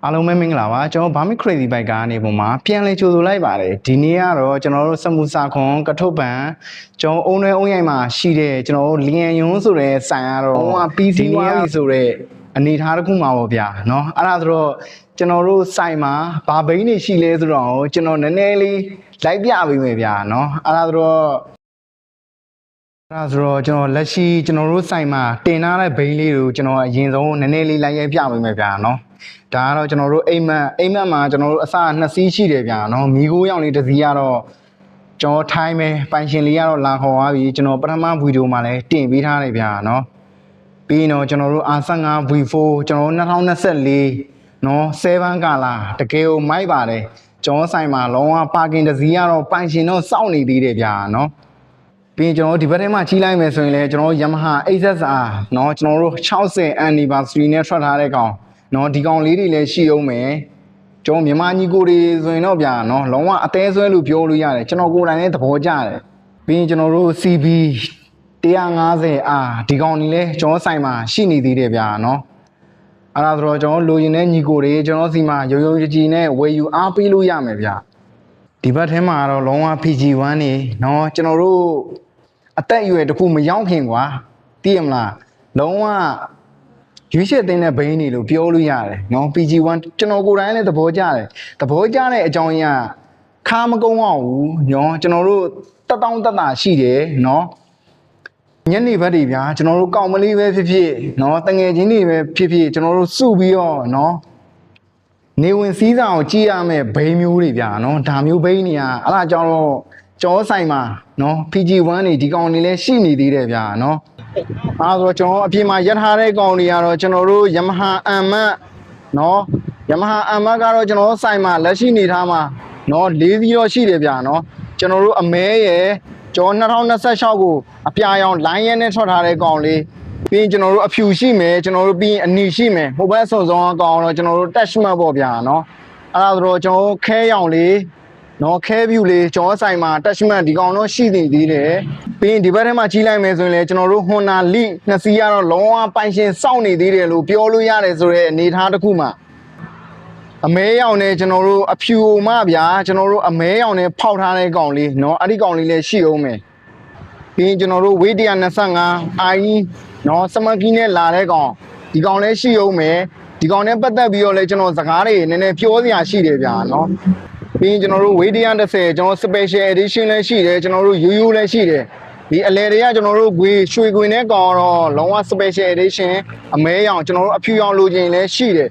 အားလုံးပဲမင်္ဂလာပါကျွန်တော်ဘာမစ် crazy bike ကနေပုံမှာပြန်လဲကြိုဆိုလိုက်ပါတယ်ဒီနေ့ကတော့ကျွန်တော်တို့စမှုစာခွန်ကထုတ်ပံကျွန်တော်အုံနှဲအုံရိုက်မှာရှိတဲ့ကျွန်တော်တို့လျံယွန်းဆိုတဲ့ဆိုင်ကတော့ဟိုက PC ဝါပြီဆိုတဲ့အနေထားတစ်ခုမှာပေါ့ဗျာเนาะအဲ့ဒါဆိုတော့ကျွန်တော်တို့ဆိုင်မှာဘာဘိန်းတွေရှိလဲဆိုတော့ကျွန်တော်နည်းနည်းလေးလိုက်ပြပေးမယ်ဗျာเนาะအဲ့ဒါဆိုတော့ကျွန်တော်လက်ရှိကျွန်တော်တို့ဆိုင်မှာတင်ထားတဲ့ဘိန်းလေးကိုကျွန်တော်အရင်ဆုံးနည်းနည်းလေးလိုက်ရိုက်ပြပေးမယ်ဗျာเนาะဒါကတော့ကျွန်တော်တို့အိမ်မက်မှာကျွန်တော်တို့အစ2စီးရှိတယ်ဗျာเนาะမီကိုရောင်လေးတစ်စီးကတော့ကျွန်တော်ထိုင်းပဲပိုင်ရှင်လေးကတော့လာခေါ်သွားပြီကျွန်တော်ပထမဗီဒီယိုမှာလည်းတင်ပေးထားတယ်ဗျာเนาะပြီးတော့ကျွန်တော်တို့ R15 V4 ကျွန်တော်တို့2024เนาะ7ကာလာတကယ်ကိုမိုက်ပါတယ်ကျွန်တော်ဆိုင်မှာလုံးဝပါကင်တစ်စီးကတော့ပိုင်ရှင်တော့စောင့်နေသေးတယ်ဗျာเนาะပြီးကျွန်တော်ဒီဘက်ထဲမှာကြီးလိုက်မယ်ဆိုရင်လည်းကျွန်တော်တို့ Yamaha XSR เนาะကျွန်တော်တို့60 anniversary နဲ့ထွက်ထားတဲ့ကောင်နော်ဒီကောင်လေးတွေလည်းရှိအောင်မယ်ကျွန်တော်မြန်မာညီကိုတွေဆိုရင်တော့ဗျာနော်လုံးဝအသေးဆွဲလို့ပြောလို့ရတယ်ကျွန်တော်ကိုယ်တိုင်လည်းသဘောကျတယ်ပြီးရင်ကျွန်တော်တို့ CB 150R ဒီကောင်ကြီးလည်းကျွန်တော်ဆိုင်မှာရှိနေသေးတယ်ဗျာနော်အဲ့ဒါဆိုတော့ကျွန်တော်လိုချင်တဲ့ညီကိုတွေကျွန်တော်စီမှာရုံရုံကြည်ကြည်နဲ့ဝယ်ယူအားပေးလို့ရမယ်ဗျာဒီဘက်ထဲမှာတော့လုံးဝ PG1 နေနော်ကျွန်တော်တို့အသက်အရွယ်တခုမရောက်ခင်ကွာသိရမလားလုံးဝရွေးချယ်တဲ့ဘိန်းနေလို့ပြောလို့ရတယ်เนาะ PG1 ကျွန်တော်ကိုယ်တိုင်လည်းသဘောကျတယ်သဘောကျတဲ့အကြောင်းအရာခါမကုန်းအောင်ဘူးเนาะကျွန်တော်တို့တက်တောင်းတက်တာရှိတယ်เนาะညနေဘက်တွေဗျာကျွန်တော်တို့ကောက်မလေးပဲဖြစ်ဖြစ်เนาะတငယ်ချင်းတွေပဲဖြစ်ဖြစ်ကျွန်တော်တို့စုပြီးတော့เนาะနေဝင်စည်းစာကိုကြည့်ရမယ်ဘိန်းမျိုးတွေဗျာเนาะဒါမျိုးဘိန်းတွေကအဲ့ဒါကြောင့်တော့ကျောဆိုင်မှာเนาะ PG1 နေဒီကောင်တွေလည်းရှိနေသေးတယ်ဗျာเนาะအားဆိုကျွန်တော်အပြင်မှာရထားတဲ့ကောင်တွေကတော့ကျွန်တော်တို့ Yamaha Amat เนาะ Yamaha Amat ကတော့ကျွန်တော်ဆိုင်မှာလက်ရှိနေထားမှာเนาะ4စီးတော့ရှိတယ်ဗျာเนาะကျွန်တော်တို့အမဲရယ်ကျွန်တော်2026ကိုအပြာရောင် line ရဲနဲ့ထွက်ထားတဲ့ကောင်လေးပြီးရင်ကျွန်တော်တို့အဖြူရှိမယ်ကျွန်တော်တို့ပြီးရင်အနီရှိမယ်ဟိုဘက်ဆုံးဆုံးကောင်တော့ကျွန်တော်တို့ attachment ပေါ့ဗျာเนาะအဲ့ဒါဆိုတော့ကျွန်တော်ခဲရောင်လေးနော်ခဲဗျူလေးကျွန်တော်ဆိုင်မှာ attachment ဒီကောင်တော့ရှိနေသေးတယ်ပြီးရင်ဒီဘက်ထဲမှာကြီးလိုက်မယ်ဆိုရင်လည်းကျွန်တော်တို့ Honda Lead 2စီးကတော့လုံးဝပိုင်ရှင်စောင့်နေသေးတယ်လို့ပြောလို့ရတယ်ဆိုတဲ့အနေထားတစ်ခုမှာအမဲရောင်နဲ့ကျွန်တော်တို့အဖြူမဗျာကျွန်တော်တို့အမဲရောင်နဲ့ဖောက်ထားတဲ့ကောင်လေးနော်အဲ့ဒီကောင်လေးလည်းရှိအောင်မယ်ပြီးရင်ကျွန်တော်တို့ weight 125 i နော်စမကီနဲ့လာတဲ့ကောင်ဒီကောင်လည်းရှိအောင်မယ်ဒီကောင်နဲ့ပတ်သက်ပြီးတော့လည်းကျွန်တော်စကားတွေနည်းနည်းပြောစရာရှိတယ်ဗျာနော်ပြီးရင်ကျွန်တော်တို့ weight 130ကျွန်တော် special edition လည်းရှိတယ်ကျွန်တော်တို့ UU လည်းရှိတယ်ဒီအလဲတွေကကျွန်တော်တို့ရွှေကွင်နဲ့ကောင်တော့လုံးဝ special edition အမဲရောင်ကျွန်တော်တို့အဖြူရောင်လိုချင်လည်းရှိတယ်